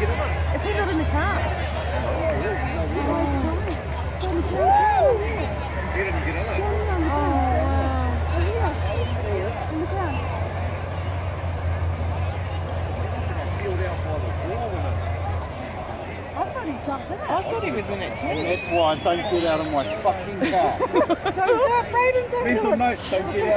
Is he not in the car? He didn't get on it. Oh, wow. I thought he jumped in it. I thought he was in it too. And that's why I don't get out of my fucking car. Don't do it, Brayden, don't do Mental it. note, don't get out.